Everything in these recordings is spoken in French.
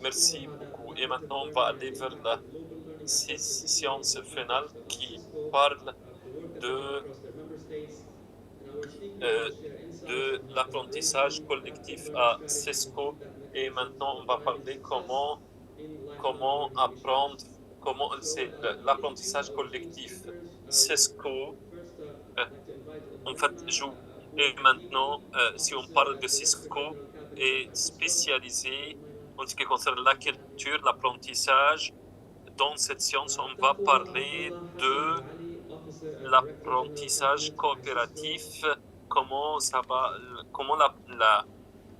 Merci beaucoup. Et maintenant, on va aller vers la séance finale qui parle de, de l'apprentissage collectif à Cisco. Et maintenant, on va parler comment apprendre, comment c'est l'apprentissage collectif Cisco. En fait, et maintenant, si on parle de Cisco, est spécialisé en ce qui concerne la culture, l'apprentissage. Dans cette science, on va parler de l'apprentissage coopératif, comment ça va, comment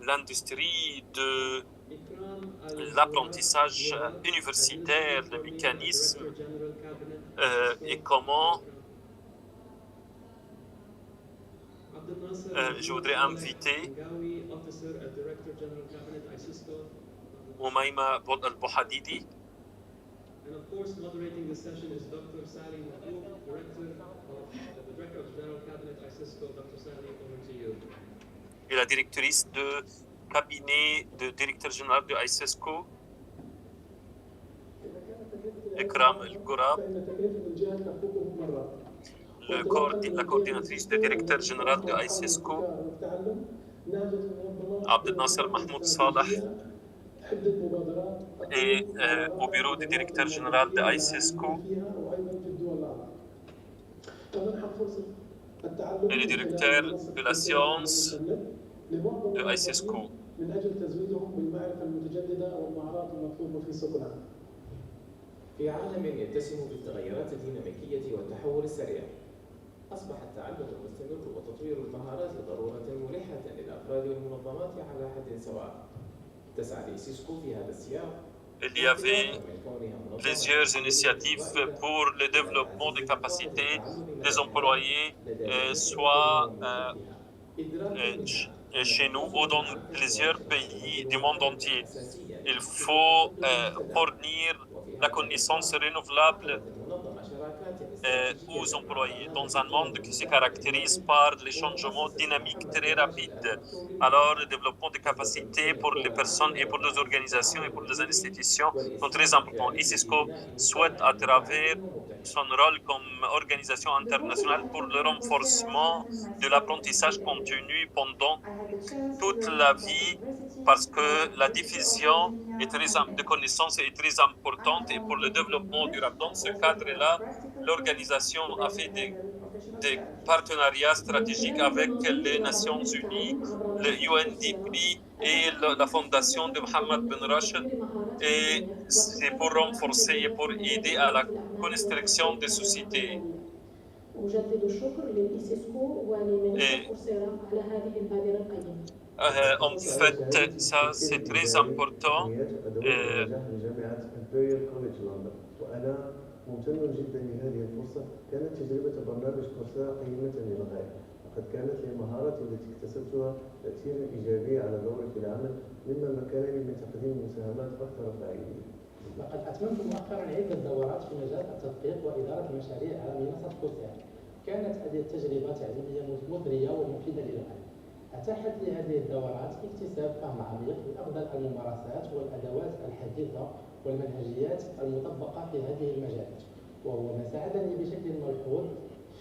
l'industrie de l'apprentissage universitaire, le mécanisme, et comment je voudrais inviter Umayma Al-Bouhadidi. And of course, moderating this session is Dr. Sally Mahmoud, Director of General Cabinet ISISCO. Dr. Sally, over to you. Et la directrice de cabinet de directeur général de ISISCO, Ikram El-Gourab. La coordinatrice de directeur général de ISISCO, Abdel Nasser Mahmoud Salah. Et au bureau du directeur général de ISISCO, et le directeur de la science de ISISCO. في عالم يتسم بالتغيرات الديناميكية والتحول السريع، أصبح التعلم المستمر وتطوير المهارات ضرورة ملحة للأفراد والمنظمات على حد سواء. تسعى لسيسكو في هذا السياق. Il y avait plusieurs initiatives pour le développement des capacités des employés, soit chez nous ou dans plusieurs pays du monde entier. Il faut fournir la connaissance renouvelable aux employés dans un monde qui se caractérise par les changements dynamiques très rapides. Alors, le développement des capacités pour les personnes et pour les organisations et pour les institutions sont très importants. ISISCO souhaite, à travers son rôle comme organisation internationale pour le renforcement de l'apprentissage continu pendant toute la vie, parce que la diffusion de connaissances est très importante et pour le développement durable. Dans ce cadre-là, l'organisation a fait des partenariats stratégiques avec les Nations Unies, le UNDP et la fondation de Mohammed Ben Rashid. Et c'est pour renforcer et pour aider à la construction des sociétés. En fait, ça c'est très important. ممتن جدا لهذه الفرصة. كانت تجربة برنامج كورسيرا قيمة للغاية. لقد كانت لي المهارات التي اكتسبتها تأثيرا إيجابيا على دوري في العمل، مما مكنني من تقديم مساهمات أكثر فاعلية. لقد أتممت مؤخرا عدة دورات في مجال التدقيق وإدارة المشاريع على منصة كورسيرا. كانت هذه التجربة تعليمية مثرية ومفيدة للغاية. أتاحت لي هذه الدورات اكتساب فهم عميق بأفضل الممارسات والأدوات الحديثة والمنهجيات المطبقة في هذه المجالات، وهو ما ساعدني بشكل ملحوظ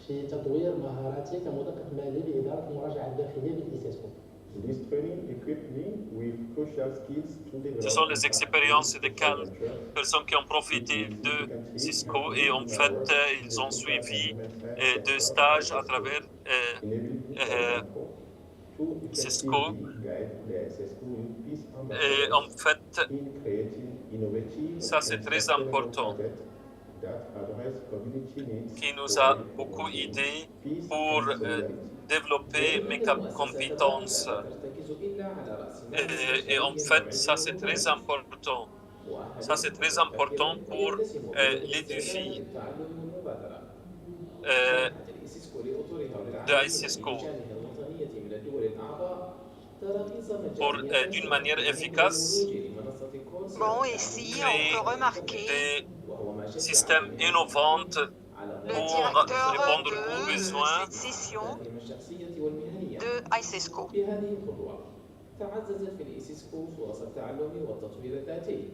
في تطوير مهاراتي كمدقق مالي بإدارة المراجعة الداخلية بالإيسيسكو. Ce sont les expériences de personnes qui ont profité de Cisco et en fait, ils ont suivi deux stages à travers Cisco. Et en fait, ça c'est très important, qui nous a beaucoup aidé pour développer mes compétences. Et en fait, ça c'est très important. Ça c'est très important pour les défis de Cisco. Pour d'une manière efficace, bon, ici, on peut remarquer des systèmes innovants pour répondre aux besoins de cette session de ISISCO. تعززت في الإيسيسكو فرص التعلم والتطوير الذاتي،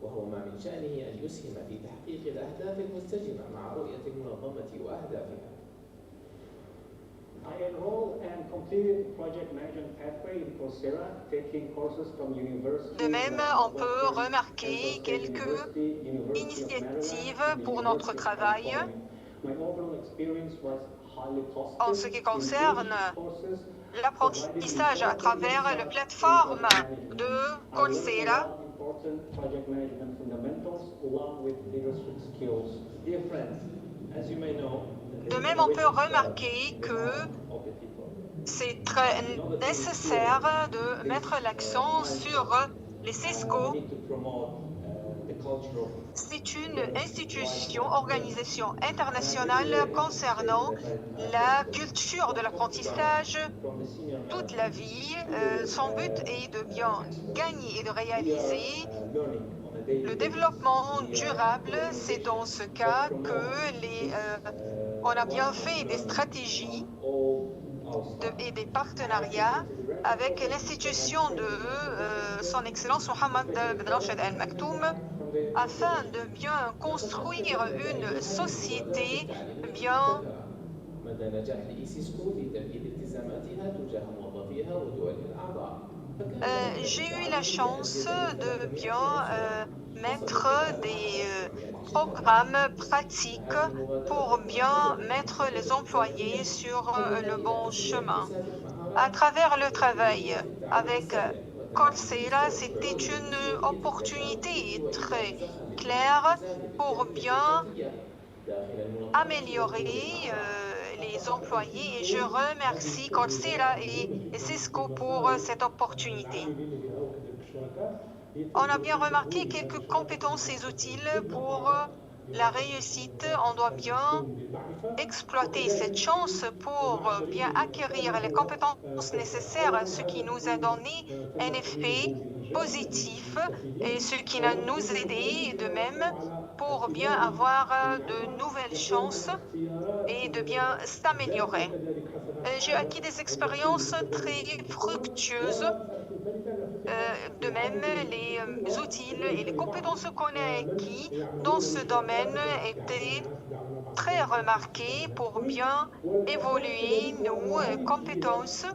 وهو ما من شأنه أن يسهم في تحقيق الأهداف المنسجمة مع رؤية المنظمة وأهدافها. I enrolled and completed project management pathway in Coursera, taking courses from universities. De même, on peut remarquer quelques initiatives pour notre travail. My overall experience was highly positive. En ce qui concerne l'apprentissage à travers la plateforme de Coursera, Important project management fundamentals along with leadership skills. Dear friends, as you may know, de même, on peut remarquer que c'est très nécessaire de mettre l'accent sur les CESCO. C'est une institution, organisation internationale concernant la culture de l'apprentissage toute la vie. Son but est de bien gagner et de réaliser le développement durable. C'est dans ce cas que on a bien fait des stratégies et des partenariats avec l'institution de son Excellence Mohammed Ben Rachid Al Maktoum afin de bien construire une société bien مدى نجاح الإيسيسكو في تنفيذ التزاماتها تجاه موظفيها ودولها الأعضاء. J'ai eu la chance de bien mettre des programmes pratiques pour bien mettre les employés sur le bon chemin. À travers le travail avec Coursera, c'était une opportunité très claire pour bien améliorer les employés et je remercie Coursera et Cisco pour cette opportunité. On a bien remarqué quelques compétences et outils pour la réussite. On doit bien exploiter cette chance pour bien acquérir les compétences nécessaires, ce qui nous a donné un effet positif et ce qui nous a aidé de même pour bien avoir de nouvelles chances et de bien s'améliorer. J'ai acquis des expériences très fructueuses. De même, les outils et les compétences qu'on a acquis dans ce domaine étaient très remarqués pour bien évoluer nos compétences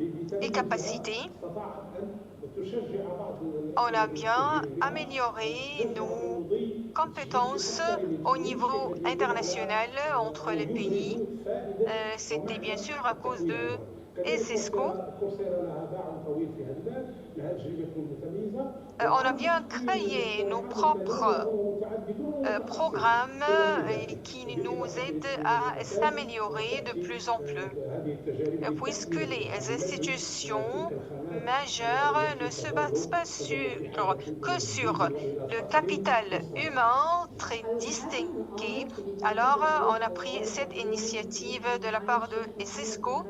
et capacités. On a bien amélioré nos compétences au niveau international entre les pays. C'était bien sûr à cause de Cisco. On a bien créé nos propres programmes qui nous aident à s'améliorer de plus en plus, puisque les institutions majeures ne se basent pas que sur le capital humain très distingué. Alors, on a pris cette initiative de la part de Cisco.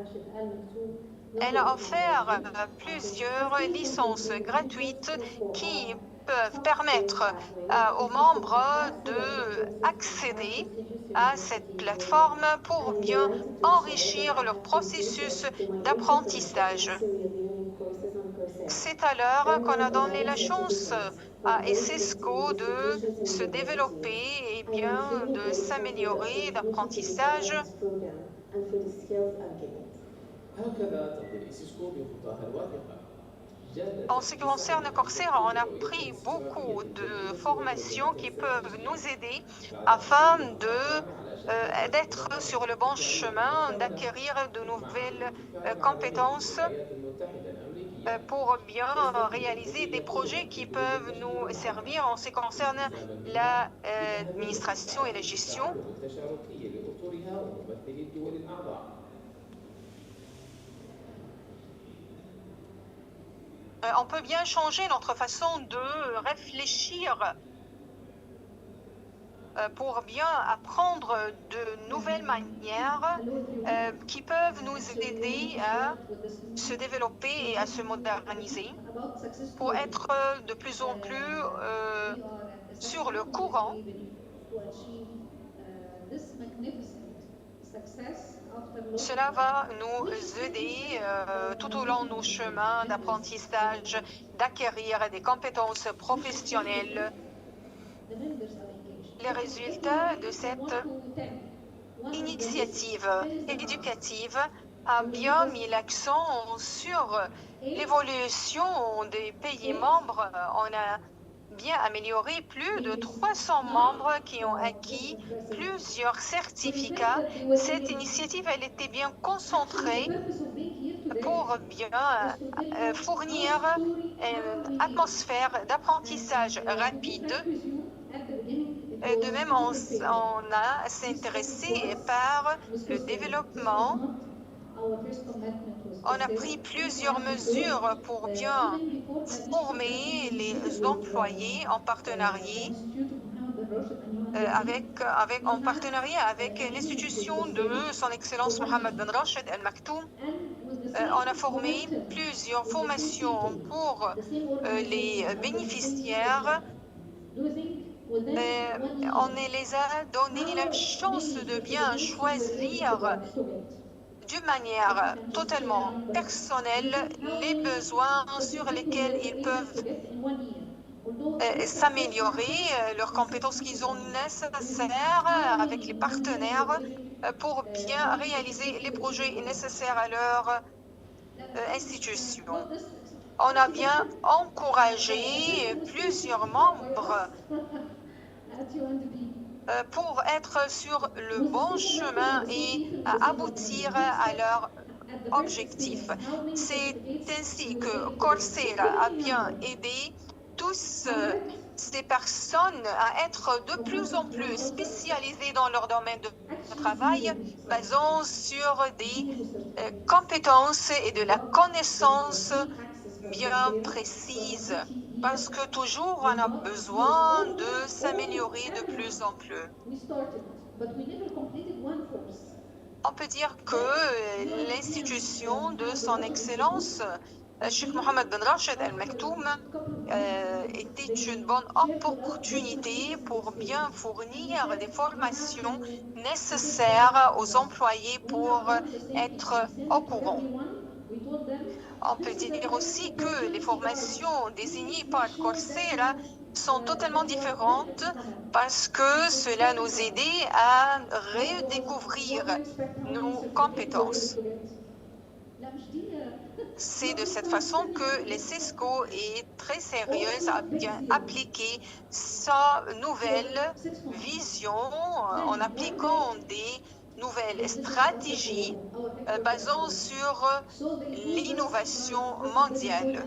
Elle a offert plusieurs licences gratuites qui peuvent permettre aux membres d'accéder à cette plateforme pour bien enrichir leur processus d'apprentissage. C'est alors qu'on a donné la chance à Cisco de se développer et bien de s'améliorer d'apprentissage. En ce qui concerne Coursera, on a pris beaucoup de formations qui peuvent nous aider afin d'être sur le bon chemin, d'acquérir de nouvelles compétences pour bien réaliser des projets qui peuvent nous servir en ce qui concerne l'administration et la gestion. On peut bien changer notre façon de réfléchir pour bien apprendre de nouvelles manières qui peuvent nous aider à se développer et à se moderniser pour être de plus en plus sur le courant. Cela va nous aider tout au long de nos chemins d'apprentissage, d'acquérir des compétences professionnelles. Les résultats de cette initiative éducative a bien mis l'accent sur l'évolution des pays membres. On a bien amélioré plus de 300 membres qui ont acquis plusieurs certificats. Cette initiative, elle était bien concentrée pour bien fournir une atmosphère d'apprentissage rapide. De même, on a s'intéressé par le développement. On a pris plusieurs mesures pour bien former les employés en partenariat avec l'institution de Son Excellence Mohammed Ben Rachid Al Maktoum. On a formé plusieurs formations pour les bénéficiaires. On les a donné la chance de bien choisir d'une manière totalement personnelle les besoins sur lesquels ils peuvent s'améliorer, leurs compétences qu'ils ont nécessaires avec les partenaires pour bien réaliser les projets nécessaires à leur institution. On a bien encouragé plusieurs membres pour être sur le bon chemin et aboutir à leur objectif. C'est ainsi que Coursera a bien aidé tous ces personnes à être de plus en plus spécialisées dans leur domaine de travail, basant sur des compétences et de la connaissance bien précise, parce que toujours on a besoin de s'améliorer de plus en plus. On peut dire que l'institution de Son Excellence Cheikh Mohammed Ben Rachid Al Maktoum était une bonne opportunité pour bien fournir des formations nécessaires aux employés pour être au courant. On peut dire aussi que les formations désignées par Coursera sont totalement différentes parce que cela nous aidait à redécouvrir nos compétences. C'est de cette façon que le CESCO est très sérieuse à bien appliquer sa nouvelle vision en appliquant des nouvelles stratégies basant sur l'innovation mondiale.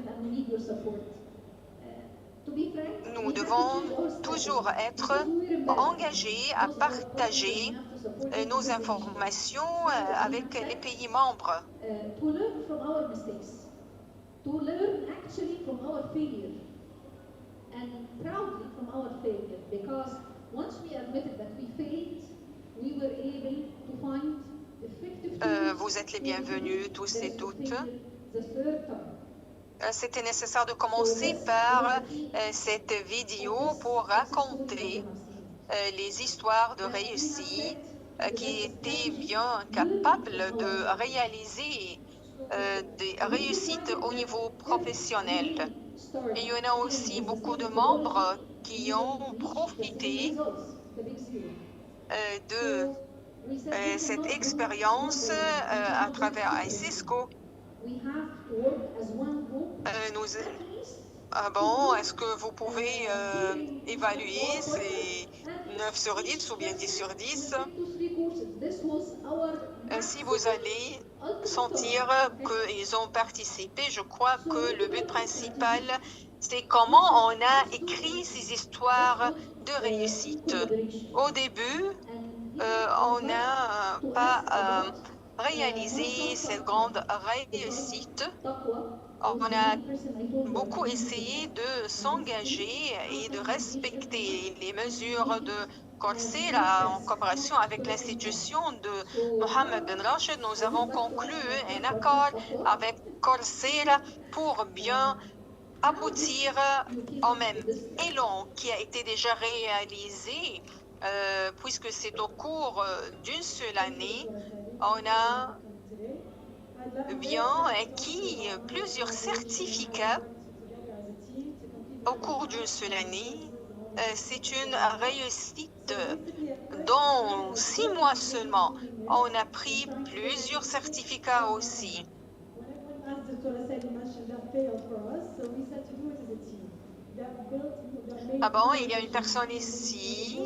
Nous devons toujours être engagés à partager nos informations avec les pays membres. Vous êtes les bienvenus tous et toutes. C'était nécessaire de commencer par cette vidéo pour raconter les histoires de réussite qui étaient bien capables de réaliser des réussites au niveau professionnel. Et il y en a aussi beaucoup de membres qui ont profité de cette expérience à travers CESCO. Est-ce que vous pouvez évaluer ces 9 sur 10 ou bien 10 sur 10? Si vous allez sentir qu'ils ont participé, je crois que le but principal, c'est comment on a écrit ces histoires de réussite. Au début, on n'a pas réalisé cette grande réussite. On a beaucoup essayé de s'engager et de respecter les mesures de Coursera en coopération avec l'institution de Mohammed Ben Rachid. Nous avons conclu un accord avec Coursera pour bien aboutir au même élan qui a été déjà réalisé puisque c'est au cours d'une seule année on a bien acquis plusieurs certificats au cours d'une seule année. C'est une réussite. Dans 6 mois seulement, on a pris plusieurs certificats aussi. Ah bon, il y a une personne ici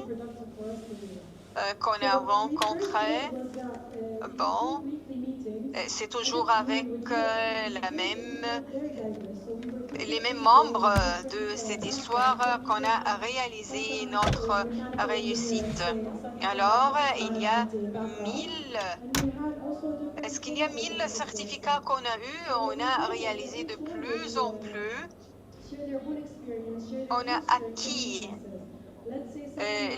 qu'on a rencontrée. Bon, c'est toujours avec les mêmes membres de cette histoire qu'on a réalisé notre réussite. Alors, il y a 1000. Est-ce qu'il y a 1000 certificats qu'on a eus? On a réalisé de plus en plus. On a acquis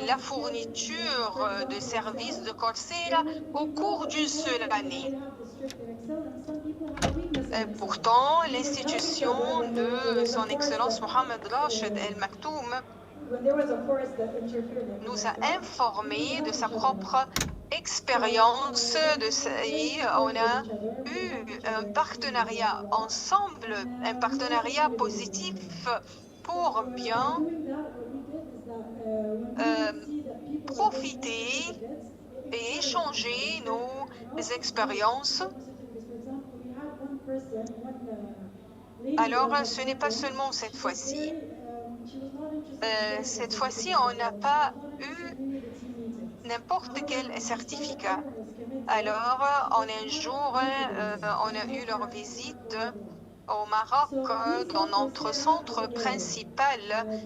la fourniture de services de Coursera au cours d'une seule année. Pourtant, l'institution de Son Excellence Mohamed Rachid El Maktoum nous a informés de sa propre expérience et on a eu un partenariat ensemble, un partenariat positif pour bien profiter et échanger nos expériences. Alors, ce n'est pas seulement cette fois-ci. Cette fois-ci, on n'a pas eu n'importe quel certificat. Alors, un jour, on a eu leur visite au Maroc dans notre centre principal.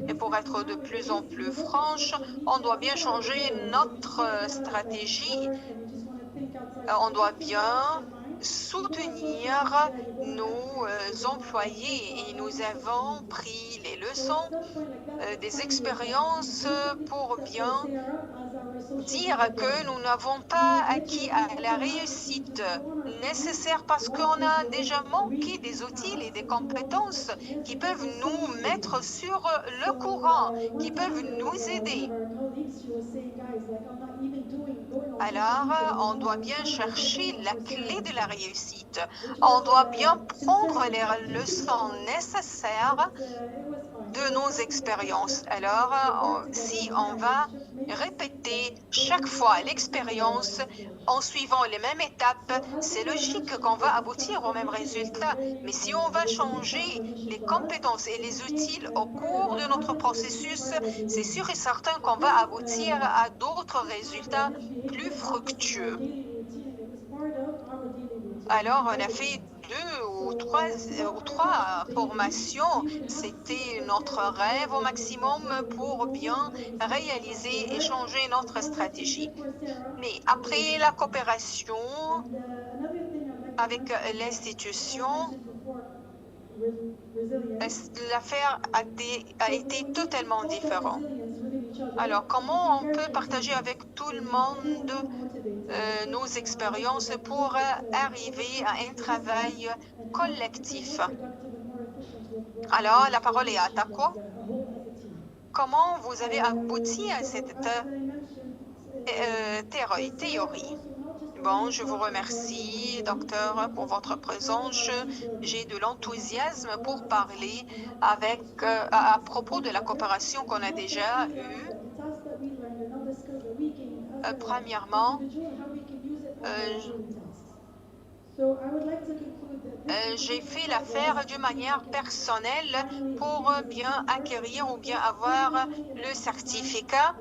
Et pour être de plus en plus franche, on doit bien changer notre stratégie. On doit bien soutenir nos employés et nous avons pris les leçons des expériences pour bien dire que nous n'avons pas acquis à la réussite nécessaire parce qu'on a déjà manqué des outils et des compétences qui peuvent nous mettre sur le courant, qui peuvent nous aider. Alors, on doit bien chercher la clé de la réussite. On doit bien prendre les leçons nécessaires de nos expériences. Alors, si on va répéter chaque fois l'expérience en suivant les mêmes étapes, c'est logique qu'on va aboutir au même résultat. Mais si on va changer les compétences et les outils au cours de notre processus, c'est sûr et certain qu'on va aboutir à d'autres résultats plus fructueux. Alors, on a fait 2 ou 3 formations. C'était notre rêve au maximum pour bien réaliser et changer notre stratégie. Mais après la coopération avec l'institution, l'affaire a été totalement différente. Alors, comment on peut partager avec tout le monde nos expériences pour arriver à un travail collectif? Alors, la parole est à Takwa. Comment vous avez abouti à cette théorie? Bon, je vous remercie, docteur, pour votre présence. J'ai de l'enthousiasme pour parler à propos de la coopération qu'on a déjà eue. Premièrement, j'ai fait l'affaire d'une manière personnelle pour bien acquérir ou bien avoir le certificat.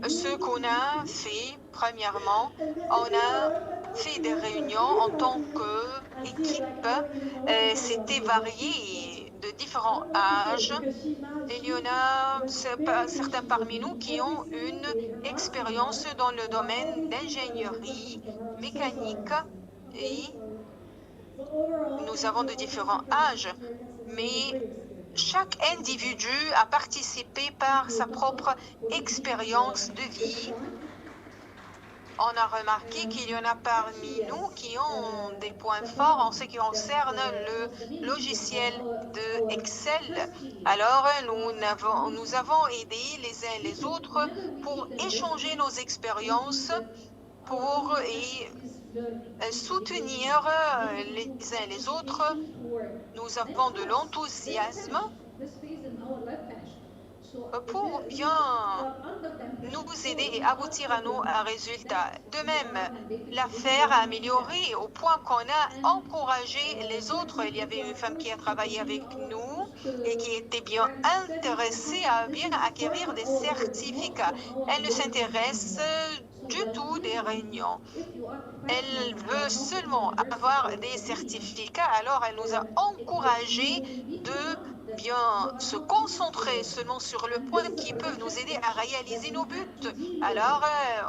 Ce qu'on a fait, premièrement, on a fait des réunions en tant qu'équipe. C'était varié de différents âges. Il y en a certains parmi nous qui ont une expérience dans le domaine d'ingénierie mécanique et nous avons de différents âges, mais chaque individu a participé par sa propre expérience de vie. On a remarqué qu'il y en a parmi nous qui ont des points forts en ce qui concerne le logiciel de Excel. Alors, nous avons aidé les uns les autres pour échanger nos expériences, pour soutenir les uns les autres. Nous avons de l'enthousiasme pour bien nous aider et aboutir à nos résultats. De même, l'affaire a amélioré au point qu'on a encouragé les autres. Il y avait une femme qui a travaillé avec nous et qui était bien intéressée à bien acquérir des certificats. Elle ne s'intéresse du tout des réunions. Elle veut seulement avoir des certificats, alors elle nous a encouragés de bien se concentrer seulement sur le point qui peut nous aider à réaliser nos buts. Alors,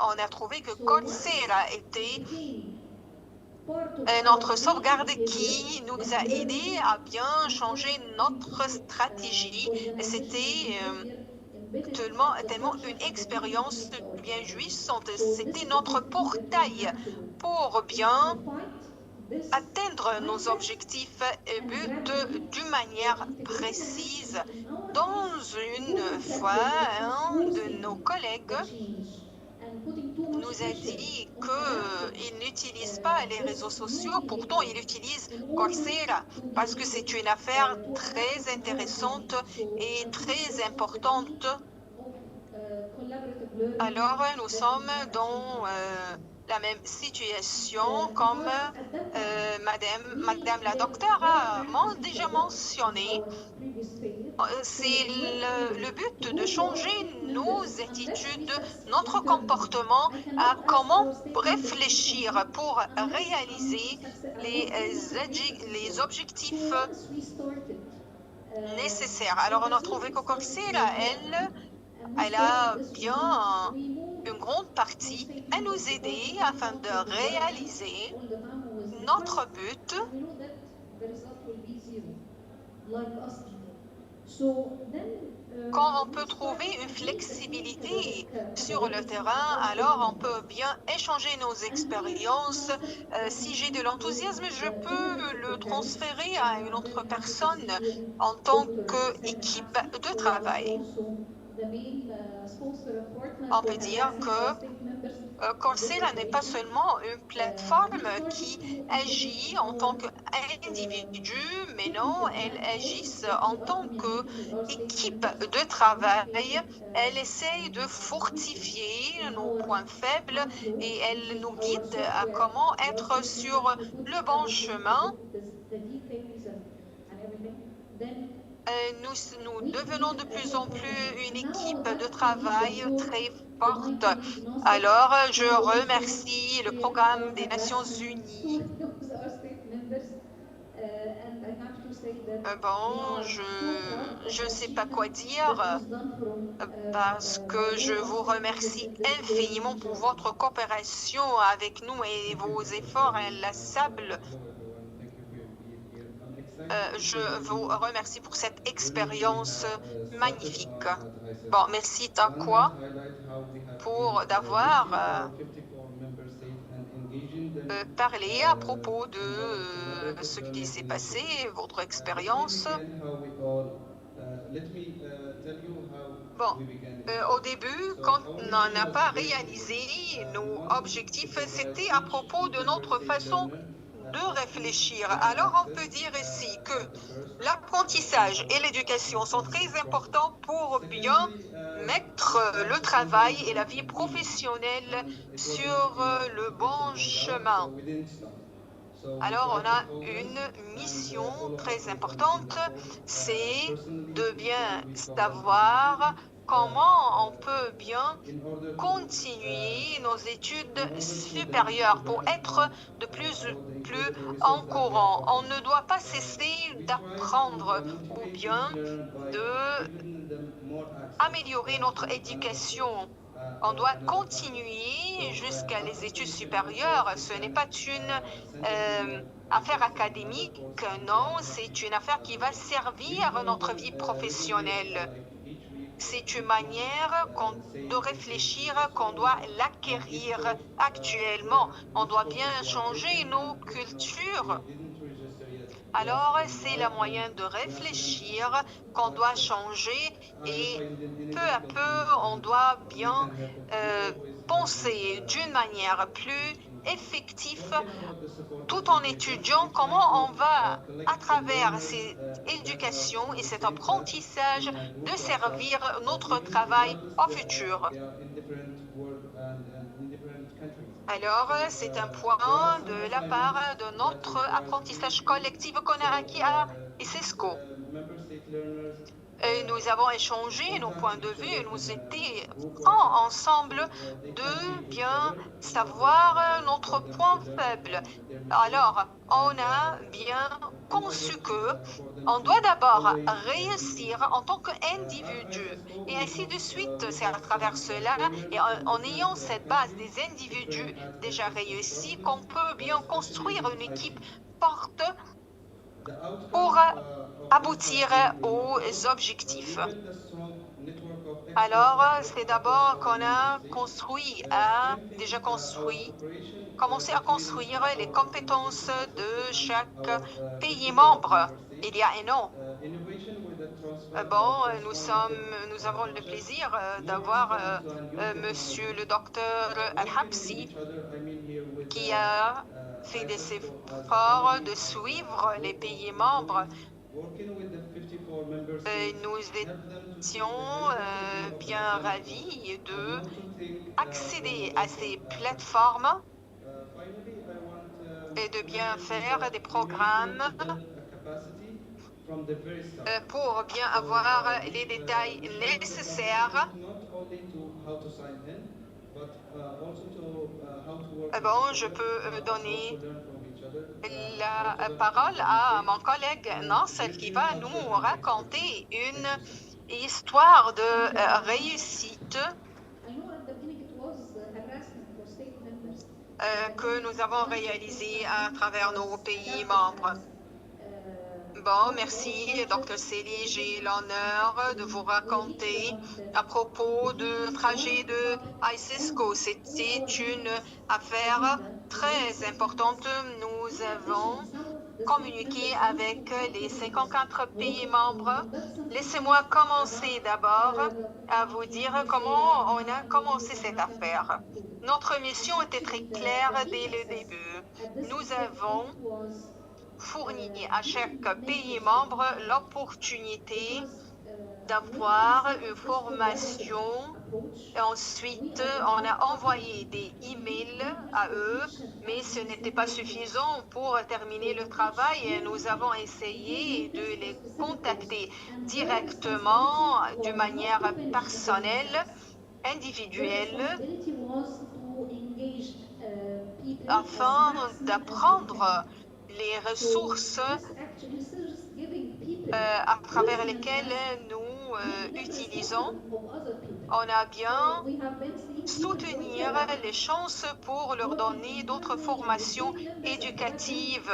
on a trouvé que Coursera était notre sauvegarde qui nous a aidés à bien changer notre stratégie. C'était tellement une expérience bien jouissante. C'était notre portail pour bien atteindre nos objectifs et buts d'une manière précise. Dans une fois, un de nos collègues nous a dit qu'il n'utilise pas les réseaux sociaux, pourtant il utilise Coursera parce que c'est une affaire très intéressante et très importante. Alors nous sommes dans la même situation comme Madame la docteure a déjà mentionné. C'est le but de changer nos attitudes, notre comportement, à comment réfléchir pour réaliser les objectifs nécessaires. Alors on a trouvé que Coursera, elle a bien une grande partie à nous aider afin de réaliser notre but. Quand on peut trouver une flexibilité sur le terrain, alors on peut bien échanger nos expériences. Si j'ai de l'enthousiasme, je peux le transférer à une autre personne en tant qu'équipe de travail. On peut dire que Coursera n'est pas seulement une plateforme qui agit en tant qu'individu, mais non, elle agit en tant qu'équipe de travail. Elle essaye de fortifier nos points faibles et elle nous guide à comment être sur le bon chemin. Nous devenons de plus en plus une équipe de travail très forte. Alors, je remercie le programme des Nations Unies. Bon, je ne sais pas quoi dire parce que je vous remercie infiniment pour votre coopération avec nous et vos efforts inlassables. Je vous remercie pour cette expérience magnifique. Bon, merci Takwa pour d'avoir parlé à propos de ce qui s'est passé, votre expérience. Bon, au début, quand on n'a pas réalisé nos objectifs, c'était à propos de notre façon de réfléchir. Alors, on peut dire ici que l'apprentissage et l'éducation sont très importants pour bien mettre le travail et la vie professionnelle sur le bon chemin. Alors, on a une mission très importante, c'est de bien savoir comment on peut bien continuer nos études supérieures pour être de plus en plus en courant. On ne doit pas cesser d'apprendre ou bien d'améliorer notre éducation. On doit continuer jusqu'à les études supérieures. Ce n'est pas une affaire académique, non, c'est une affaire qui va servir à notre vie professionnelle. c'est une manière de réfléchir qu'on doit l'acquérir actuellement. On doit bien changer nos cultures. Alors, c'est le moyen de réfléchir qu'on doit changer et peu à peu, on doit bien penser d'une manière plus effective tout en étudiant comment on va, à travers cette éducation et cet apprentissage, de servir notre travail au futur. Alors, c'est un point de la part de notre apprentissage collectif qu'on a acquis à ICESCO. Nous avons échangé nos points de vue et nous étions ensemble de bien savoir notre point faible. Alors, on a bien conçu que on doit d'abord réussir en tant qu'individu et ainsi de suite. C'est à travers cela et en ayant cette base des individus déjà réussis qu'on peut bien construire une équipe forte pour aboutir aux objectifs. Alors, c'est d'abord qu'on a commencé à construire les compétences de chaque pays membre il y a un an. Bon, nous avons le plaisir d'avoir Monsieur le docteur Al-Habsi qui a fait des efforts de suivre les pays membres. Nous étions bien ravis d'accéder à ces plateformes et de bien faire des programmes pour bien avoir les détails nécessaires. Bon, je peux donner la parole à mon collègue Nasser qui va nous raconter une histoire de réussite que nous avons réalisée à travers nos pays membres. Bon, merci, Dr. Sely. J'ai l'honneur de vous raconter à propos du trajet de ICESCO. C'était une affaire très importante. Nous avons communiqué avec les 54 pays membres. Laissez-moi commencer d'abord à vous dire comment on a commencé cette affaire. Notre mission était très claire dès le début. Nous avons fourni à chaque pays membre l'opportunité d'avoir une formation. Et ensuite, on a envoyé des emails à eux, mais ce n'était pas suffisant pour terminer le travail et nous avons essayé de les contacter directement d'une manière personnelle, individuelle, afin d'apprendre les ressources à travers lesquelles nous utilisons. On a bien soutenir les chances pour leur donner d'autres formations éducatives.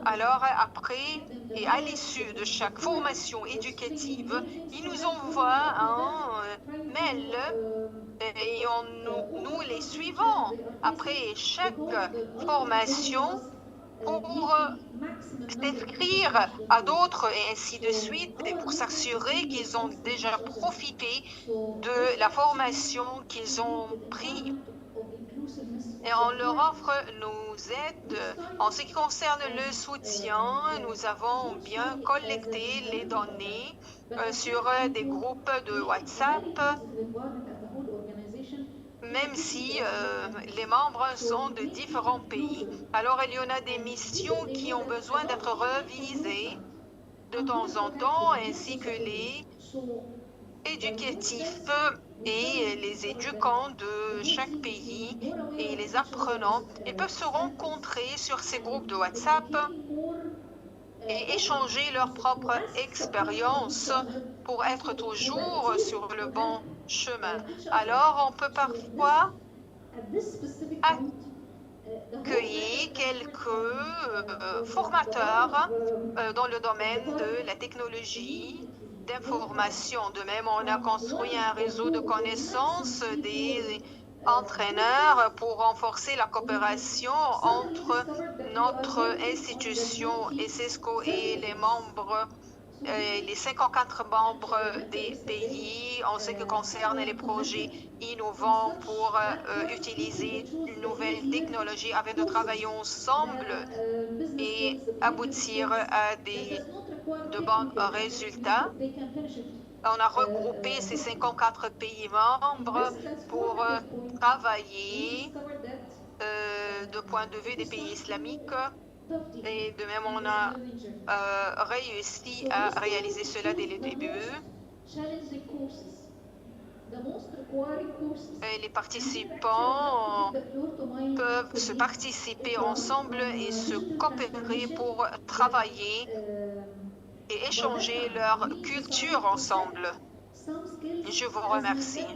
Alors après et à l'issue de chaque formation éducative, ils nous envoient un mail et nous les suivons après chaque formation pour s'inscrire à d'autres et ainsi de suite, et pour s'assurer qu'ils ont déjà profité de la formation qu'ils ont prise. Et on leur offre nos aides. En ce qui concerne le soutien, nous avons bien collecté les données sur des groupes de WhatsApp, même si les membres sont de différents pays. Alors, il y en a des missions qui ont besoin d'être révisées de temps en temps, ainsi que les éducatifs et les éducants de chaque pays et les apprenants. Ils peuvent se rencontrer sur ces groupes de WhatsApp et échanger leur propre expérience pour être toujours sur le bon chemin. Alors, on peut parfois accueillir quelques formateurs dans le domaine de la technologie d'information. De même, on a construit un réseau de connaissances des entraîneurs pour renforcer la coopération entre notre institution ESESCO et les membres, les 54 membres des pays en ce qui concerne les projets innovants pour utiliser une nouvelle technologie afin de travailler ensemble et aboutir à de bons résultats. On a regroupé ces 54 pays membres pour travailler de point de vue des pays islamiques. Et de même, on a réussi à réaliser cela dès le début. Et les participants peuvent se participer ensemble et se coopérer pour travailler et échanger leur culture ensemble. Je vous remercie.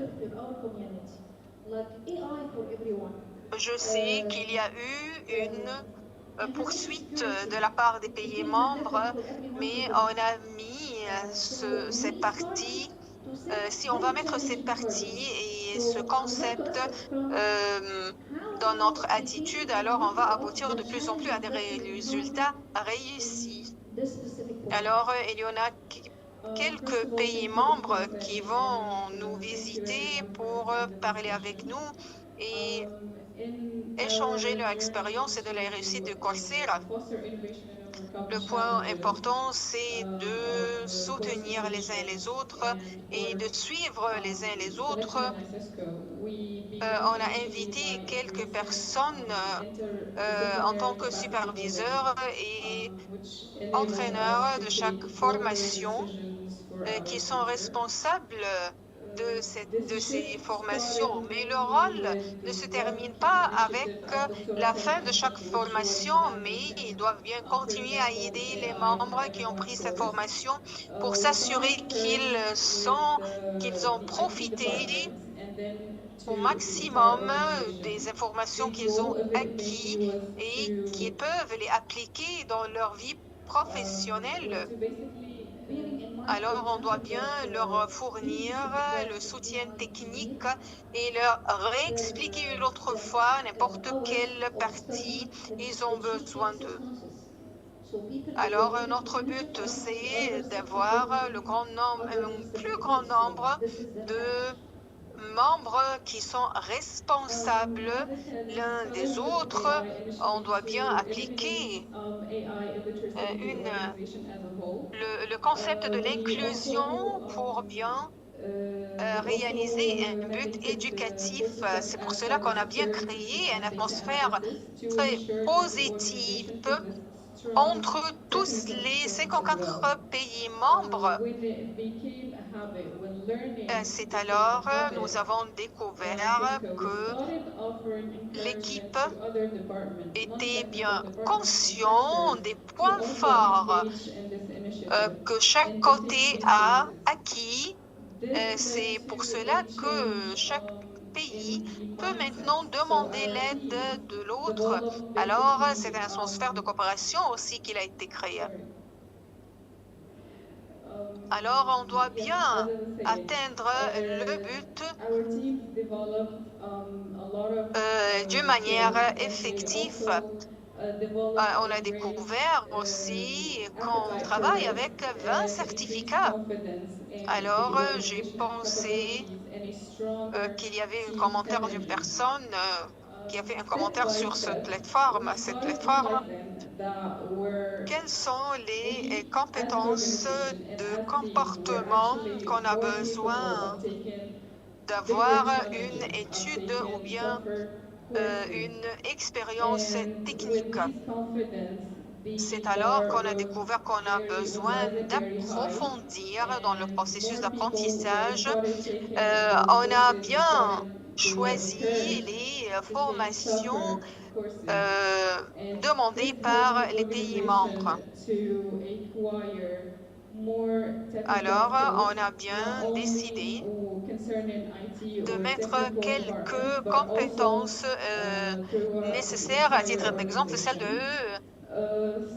Je sais qu'il y a eu une poursuite de la part des pays membres, mais on a mis cette partie, si on va mettre cette partie et ce concept dans notre attitude, alors on va aboutir de plus en plus à des résultats réussis. Alors, il y en a quelques pays membres qui vont nous visiter pour parler avec nous et échanger leur expérience et de la réussite de Coursera. Le point important, c'est de soutenir les uns les autres et de suivre les uns les autres. On a invité quelques personnes en tant que superviseurs et entraîneurs de chaque formation qui sont responsables de ces formations. Mais le rôle ne se termine pas avec la fin de chaque formation, mais ils doivent bien continuer à aider les membres qui ont pris cette formation pour s'assurer qu'ils ont profité au maximum des informations qu'ils ont acquises et qu'ils peuvent les appliquer dans leur vie professionnelle. Alors, on doit bien leur fournir le soutien technique et leur réexpliquer une autre fois n'importe quelle partie ils ont besoin d'eux. Alors, notre but, c'est d'avoir un plus grand nombre de membres qui sont responsables l'un des autres. On doit bien appliquer le concept de l'inclusion pour bien réaliser un but éducatif. C'est pour cela qu'on a bien créé une atmosphère très positive entre tous les 54 pays membres. C'est alors nous avons découvert que l'équipe était bien consciente des points forts que chaque côté a acquis. C'est pour cela que chaque pays peut maintenant demander l'aide de l'autre. Alors, c'est une atmosphère de coopération aussi qui a été créée. Alors, on doit bien atteindre le but d'une manière effective. On a découvert aussi qu'on travaille avec 20 certificats. Alors, j'ai pensé qu'il y avait un commentaire d'une personne qui a fait un commentaire sur cette plateforme. Quelles sont les compétences de comportement qu'on a besoin d'avoir une étude ou bien une expérience technique? C'est alors qu'on a découvert qu'on a besoin d'approfondir dans le processus d'apprentissage. On a bien choisi les formations demandées par les pays membres. Alors, on a bien décidé de mettre quelques compétences nécessaires. À titre d'exemple, celle de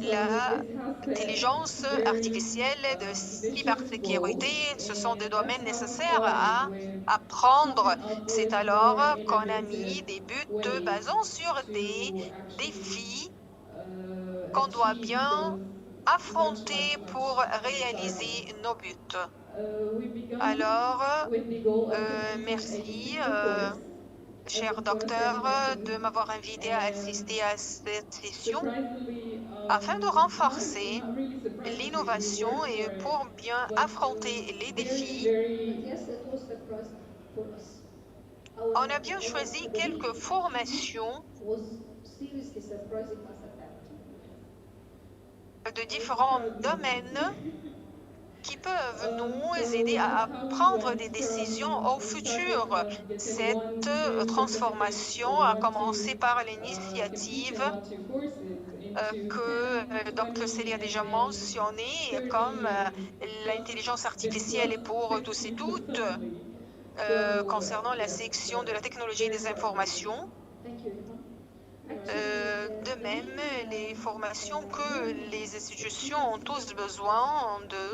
L'intelligence artificielle, de cybersécurité, ce sont des domaines nécessaires à apprendre. C'est alors qu'on a mis des buts basant sur des défis qu'on doit bien affronter pour réaliser nos buts. Alors, merci, cher docteur, de m'avoir invité à assister à cette session afin de renforcer l'innovation et pour bien affronter les défis. On a bien choisi quelques formations de différents domaines qui peuvent nous aider à prendre des décisions au futur. Cette transformation a commencé par l'initiative que le Dr. Sely a déjà mentionnée, comme l'intelligence artificielle est pour tous et toutes, concernant la section de la technologie des informations. De même, les formations que les institutions ont tous besoin de.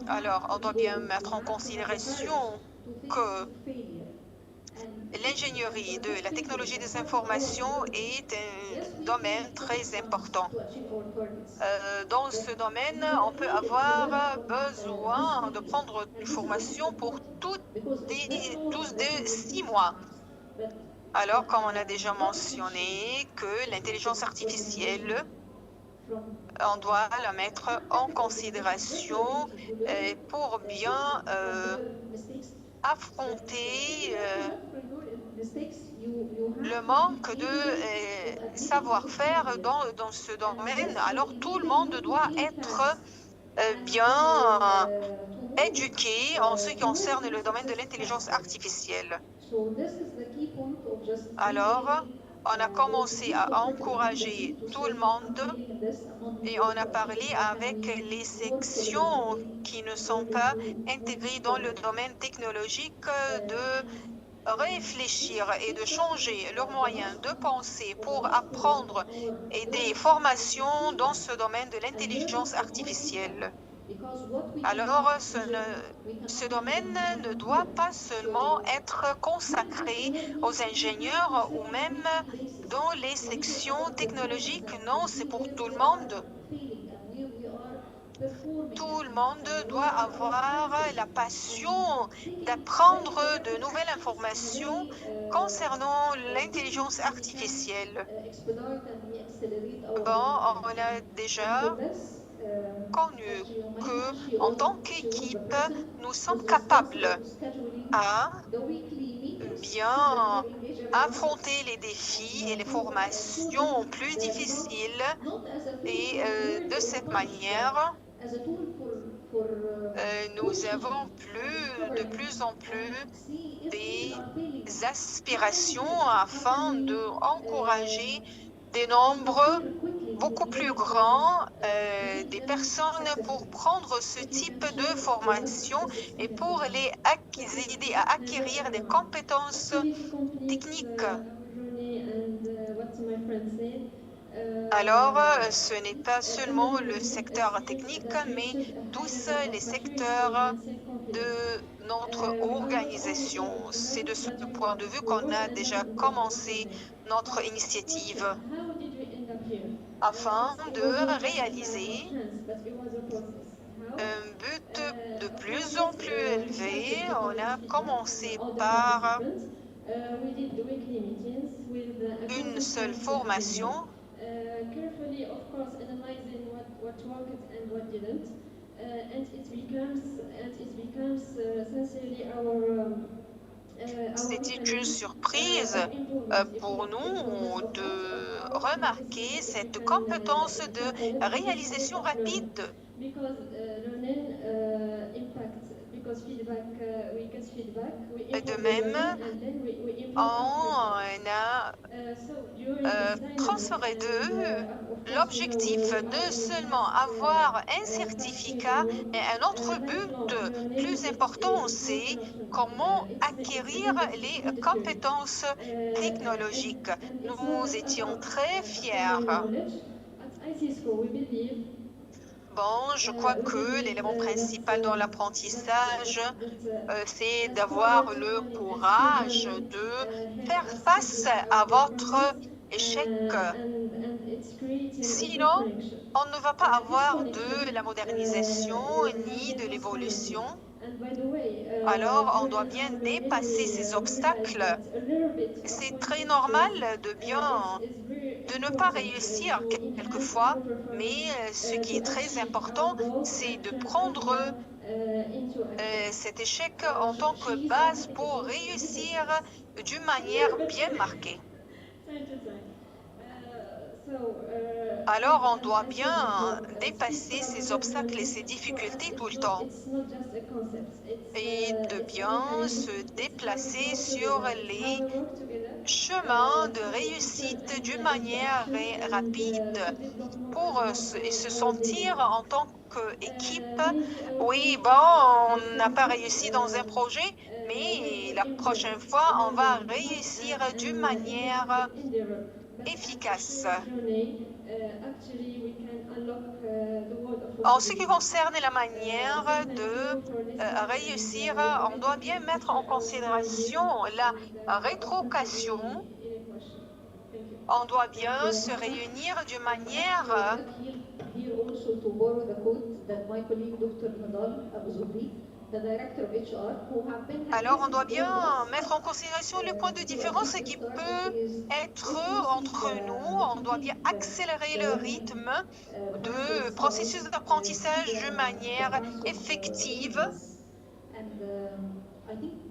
Alors, on doit bien mettre en considération que l'ingénierie de la technologie des informations est un domaine très important. Dans ce domaine, on peut avoir besoin de prendre une formation pour tous de 6 mois. Alors, comme on a déjà mentionné, que l'intelligence artificielle, on doit la mettre en considération pour bien affronter le manque de savoir-faire dans ce domaine. Alors, tout le monde doit être bien éduqué en ce qui concerne le domaine de l'intelligence artificielle. Alors, on a commencé à encourager tout le monde et on a parlé avec les sections qui ne sont pas intégrées dans le domaine technologique de réfléchir et de changer leurs moyens de penser pour apprendre et des formations dans ce domaine de l'intelligence artificielle. Alors, ce domaine ne doit pas seulement être consacré aux ingénieurs ou même dans les sections technologiques. Non, c'est pour tout le monde. Tout le monde doit avoir la passion d'apprendre de nouvelles informations concernant l'intelligence artificielle. Bon, on a déjà connu que, en tant qu'équipe, nous sommes capables à bien affronter les défis et les formations plus difficiles et de cette manière, nous avons de plus en plus des aspirations afin d'encourager des nombres beaucoup plus grands des personnes pour prendre ce type de formation et pour les aider à acquérir des compétences techniques. Alors, ce n'est pas seulement le secteur technique, mais tous les secteurs de notre organisation. C'est de ce point de vue qu'on a déjà commencé notre initiative afin de réaliser un but de plus en plus élevé. On a commencé par une seule formation C'était une surprise pour nous de remarquer cette compétence de réalisation rapide. De même, on a transféré l'objectif de seulement avoir un certificat et un autre but plus important, c'est comment acquérir les compétences technologiques. Nous étions très fiers Bon, je crois que l'élément principal dans l'apprentissage, c'est d'avoir le courage de faire face à votre échec. Sinon, on ne va pas avoir de la modernisation ni de l'évolution. Alors, on doit bien dépasser ces obstacles. C'est très normal de ne pas réussir quelquefois, mais ce qui est très important, c'est de prendre cet échec en tant que base pour réussir d'une manière bien marquée. Alors, on doit bien dépasser ces obstacles et ces difficultés tout le temps et de bien se déplacer sur les chemins de réussite d'une manière rapide pour se sentir en tant qu'équipe. Oui, bon, on n'a pas réussi dans un projet, mais la prochaine fois, on va réussir d'une manière efficace. En ce qui concerne la manière de réussir, on doit bien mettre en considération la rétrocation. On doit bien se réunir d'une manière alors, on doit bien mettre en considération le point de différence qui peut être entre nous. On doit bien accélérer le rythme de processus d'apprentissage de manière effective.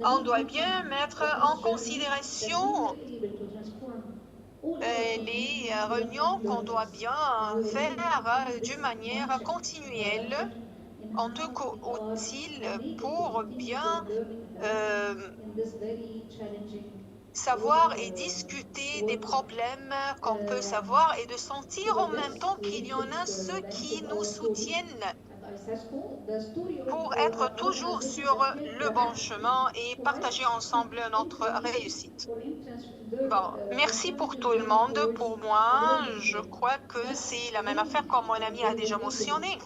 On doit bien mettre en considération les réunions qu'on doit bien faire d'une manière continuelle en tant qu'outil pour bien savoir et discuter des problèmes qu'on peut savoir et de sentir en même temps qu'il y en a ceux qui nous soutiennent pour être toujours sur le bon chemin et partager ensemble notre réussite. Bon, merci pour tout le monde. Pour moi, je crois que c'est la même affaire comme mon ami a déjà mentionné.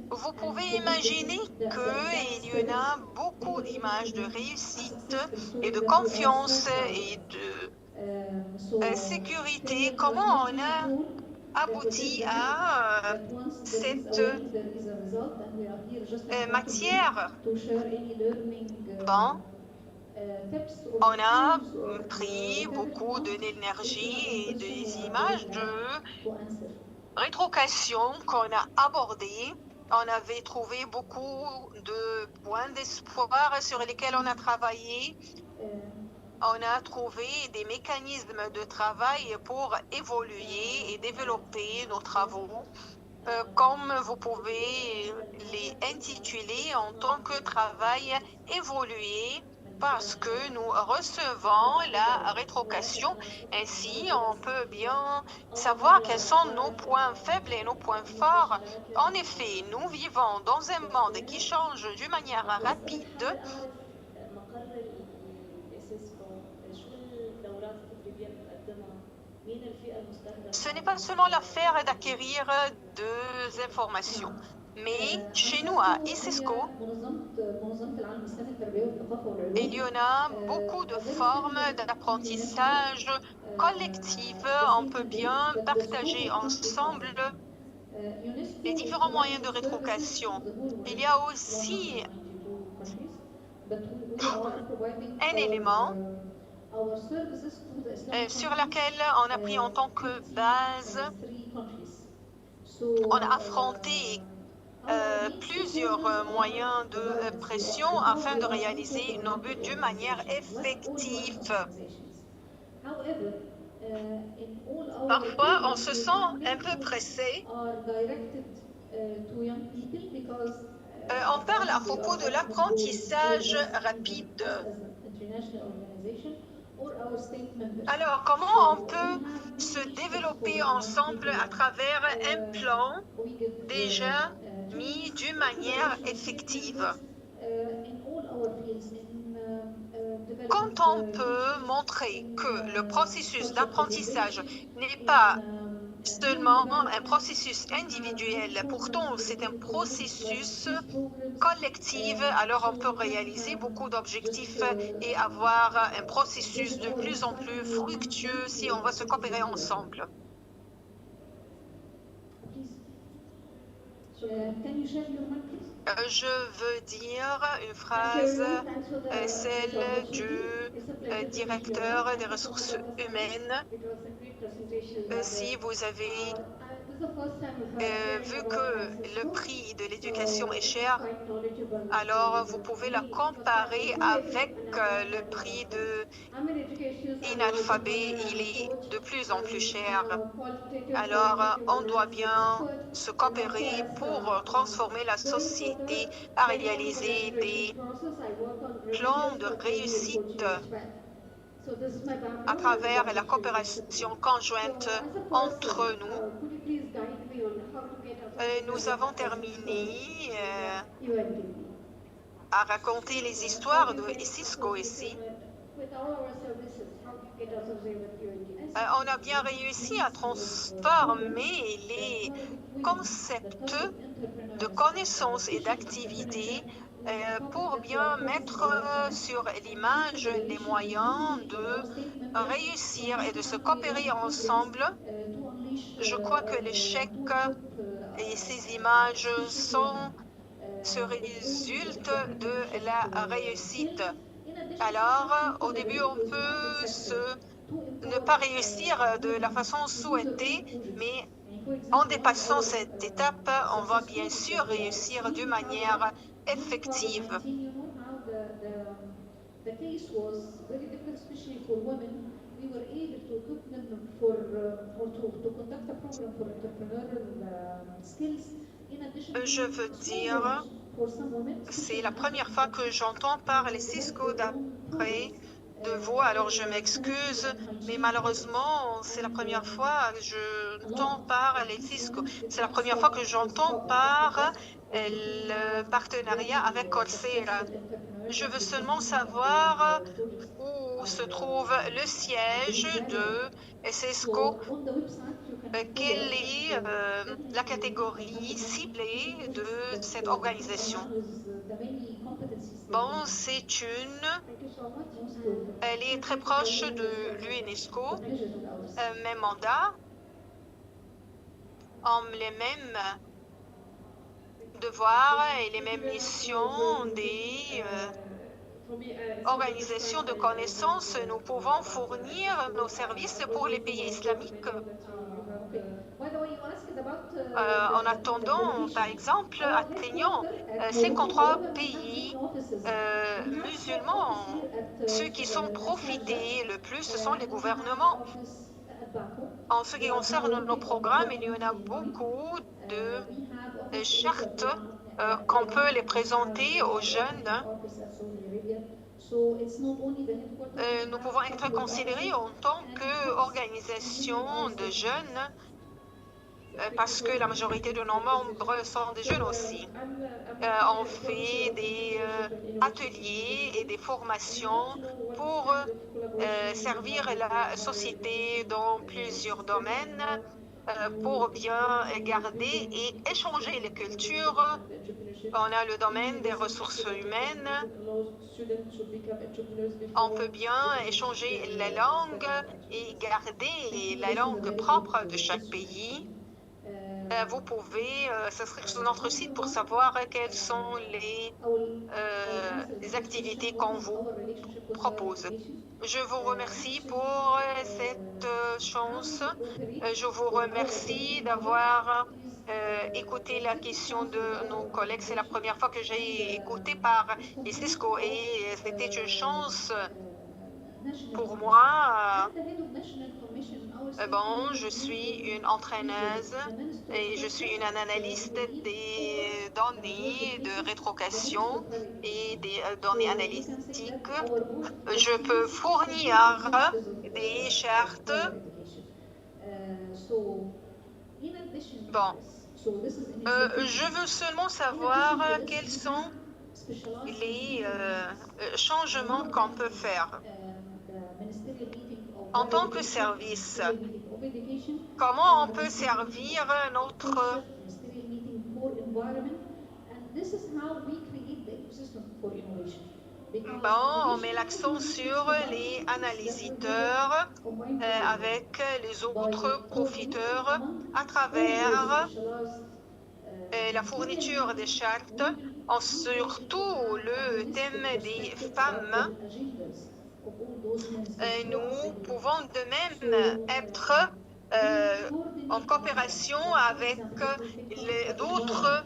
Vous pouvez imaginer qu'il y en a beaucoup d'images de réussite et de confiance et de sécurité. Comment on a abouti à cette matière? Bon, on a pris beaucoup de l'énergie et des images de rétrocation qu'on a abordées. On avait trouvé beaucoup de points d'espoir sur lesquels on a travaillé. On a trouvé des mécanismes de travail pour évoluer et développer nos travaux, comme vous pouvez les intituler en tant que travail évolué, parce que nous recevons la rétrocation. Ainsi, on peut bien savoir quels sont nos points faibles et nos points forts. En effet, nous vivons dans un monde qui change d'une manière rapide. Ce n'est pas seulement l'affaire d'acquérir des informations, mais chez nous à ISESCO, il y en a beaucoup de formes d'apprentissage collectif. On peut bien partager ensemble les différents moyens de rétrocation. Il y a aussi un élément sur lequel on a pris en tant que base. On a affronté plusieurs moyens de pression afin de réaliser nos buts d'une manière effective. Parfois, on se sent un peu pressé. On parle à propos de l'apprentissage rapide. Alors, comment on peut se développer ensemble à travers un plan déjà mis d'une manière effective? Quand on peut montrer que le processus d'apprentissage n'est pas seulement un processus individuel. Pourtant, c'est un processus collectif. Alors, on peut réaliser beaucoup d'objectifs et avoir un processus de plus en plus fructueux si on va se coopérer ensemble. Je veux dire une phrase, celle du directeur des ressources humaines. Si vous avez vu que le prix de l'éducation est cher, alors vous pouvez la comparer avec le prix de l'inalphabet. Il est de plus en plus cher. Alors, on doit bien se coopérer pour transformer la société, à réaliser des plans de réussite à travers la coopération conjointe entre nous. Nous avons terminé à raconter les histoires de Cisco ici. On a bien réussi à transformer les concepts de connaissances et d'activités pour bien mettre sur l'image les moyens de réussir et de se coopérer ensemble. Je crois que l'échec et ces images se résultent de la réussite. Alors, au début, on peut ne pas réussir de la façon souhaitée, mais en dépassant cette étape, on va bien sûr réussir d'une manière effective. Je veux dire, c'est la première fois que j'entends parler Cisco d'après de vous, alors je m'excuse, mais malheureusement, c'est la première fois que j'entends parler Cisco. C'est la première fois que j'entends parler le partenariat avec Coursera. Je veux seulement savoir où se trouve le siège de Cisco. Quelle est la catégorie ciblée de cette organisation? Bon, elle est très proche de l'UNESCO, même mandat, ont les mêmes devoirs et les mêmes missions des organisations de connaissances. Nous pouvons fournir nos services pour les pays islamiques. En attendant, par exemple, atteignant 53 pays musulmans, ceux qui sont profités le plus, ce sont les gouvernements. En ce qui concerne nos programmes, il y en a beaucoup de chartes qu'on peut les présenter aux jeunes. Nous pouvons être considérés en tant qu'organisation de jeunes parce que la majorité de nos membres sont des jeunes aussi. On fait des ateliers et des formations pour servir la société dans plusieurs domaines pour bien garder et échanger les cultures. On a le domaine des ressources humaines. On peut bien échanger la langue et garder la langue propre de chaque pays. Vous pouvez s'inscrire sur notre site pour savoir quelles sont les activités qu'on vous propose. Je vous remercie pour cette chance. Je vous remercie d'avoir écouté la question de nos collègues. C'est la première fois que j'ai écouté par les Cisco et c'était une chance pour moi. Bon, je suis une entraîneuse et je suis une analyste des données de rétrocation et des données analytiques. Je peux fournir des chartes. Bon, je veux seulement savoir quels sont les changements qu'on peut faire. En tant que service, comment on peut servir notre Bon, on met l'accent sur les analyseurs avec les autres profiteurs à travers la fourniture des chartes, surtout le thème des femmes. Nous pouvons de même être en coopération avec d'autres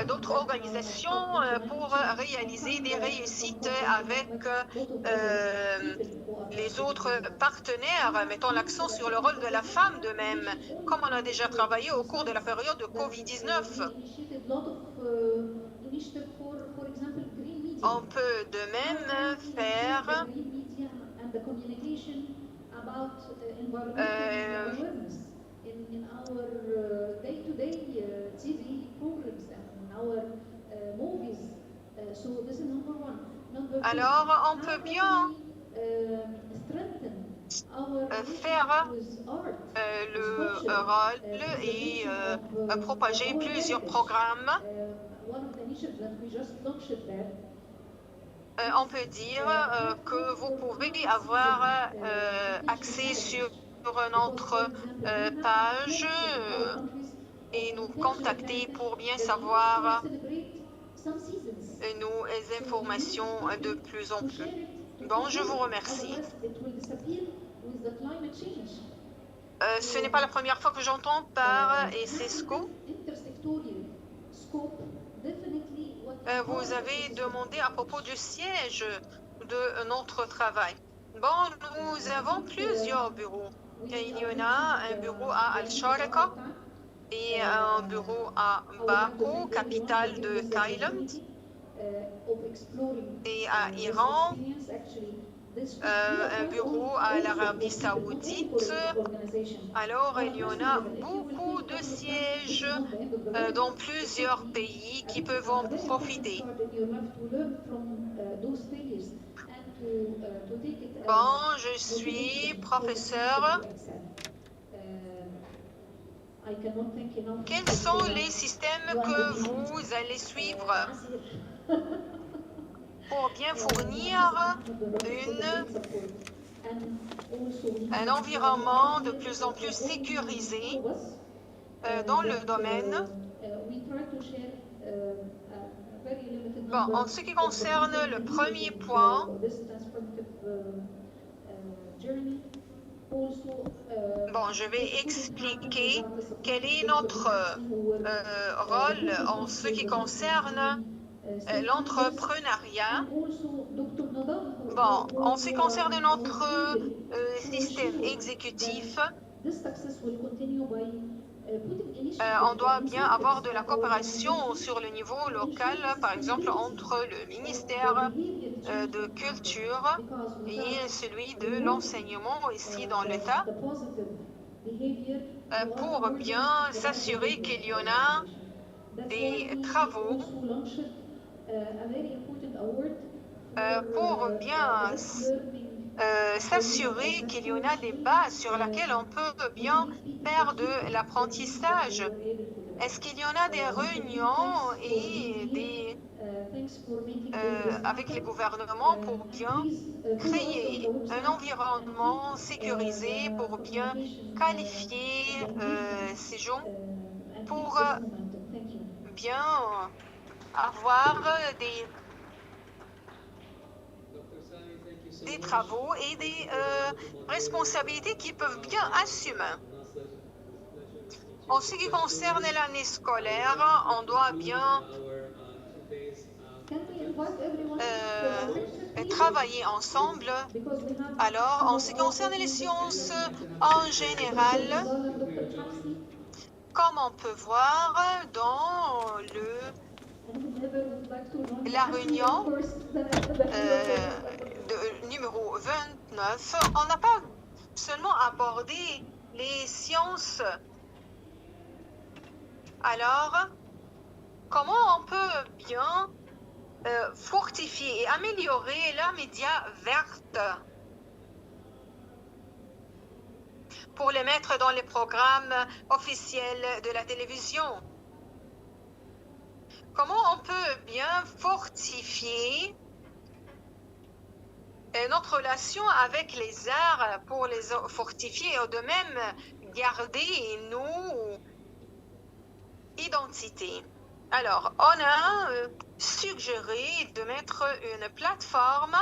d'autres organisations pour réaliser des réussites avec les autres partenaires, mettant l'accent sur le rôle de la femme de même, comme on a déjà travaillé au cours de la période de Covid-19. On peut de même faire alors, on peut bien faire le rôle et propager plusieurs programmes. On peut dire que vous pouvez avoir accès sur notre page et nous contacter pour bien savoir nos informations de plus en plus. Bon, je vous remercie. Ce n'est pas la première fois que j'entends par ESESCO. Vous avez demandé à propos du siège de notre travail. Bon, nous avons plusieurs bureaux. Il y en a un bureau à Al-Sharqa et un bureau à Bakou, capitale de Thaïlande, et à Iran, un bureau à l'Arabie Saoudite. Alors, il y en a beaucoup de sièges dans plusieurs pays qui peuvent en profiter. Bon, je suis professeur. Quels sont les systèmes que vous allez suivre pour bien fournir un environnement de plus en plus sécurisé dans le domaine? Bon, en ce qui concerne le premier point, bon, je vais expliquer quel est notre rôle en ce qui concerne l'entrepreneuriat. Bon, en ce qui concerne notre système exécutif, on doit bien avoir de la coopération sur le niveau local, par exemple entre le ministère de Culture et celui de l'enseignement ici dans l'État, pour bien s'assurer qu'il y en a des travaux pour bien s'assurer qu'il y en a des bases sur lesquelles on peut bien faire de l'apprentissage. Est-ce qu'il y en a des réunions et avec les gouvernements pour bien créer un environnement sécurisé, pour bien qualifier ces gens, pour bien avoir des travaux et des responsabilités qu'ils peuvent bien assumer. En ce qui concerne l'année scolaire, on doit bien travailler ensemble. Alors, en ce qui concerne les sciences en général, comme on peut voir dans la réunion numéro 29, on n'a pas seulement abordé les sciences. Alors, comment on peut bien fortifier et améliorer la média verte pour les mettre dans les programmes officiels de la télévision. Comment on peut bien fortifier notre relation avec les arts pour les fortifier et de même garder nos identités. Alors, on a suggéré de mettre une plateforme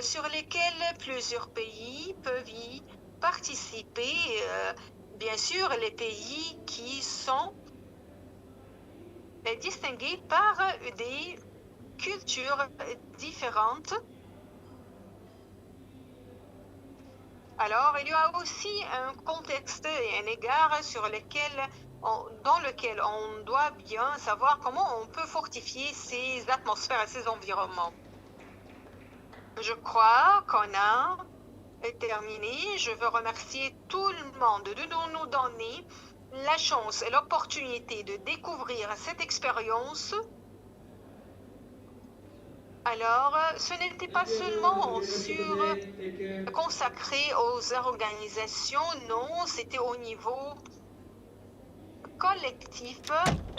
sur laquelle plusieurs pays peuvent y participer. Bien sûr, les pays qui sont distingués par des cultures différentes. Alors, il y a aussi un contexte et un égard dans lequel on doit bien savoir comment on peut fortifier ces atmosphères et ces environnements. Je crois qu'on a terminé. Je veux remercier tout le monde de nous donner la chance et l'opportunité de découvrir cette expérience. Alors, ce n'était pas seulement consacré aux organisations, non, c'était au niveau collectif.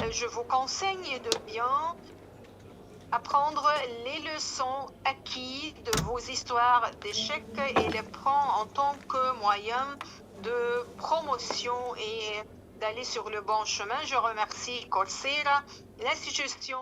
Je vous conseille de bien apprendre les leçons acquises de vos histoires d'échecs et les prendre en tant que moyen de promotion et d'aller sur le bon chemin. Je remercie Coursera, l'institution.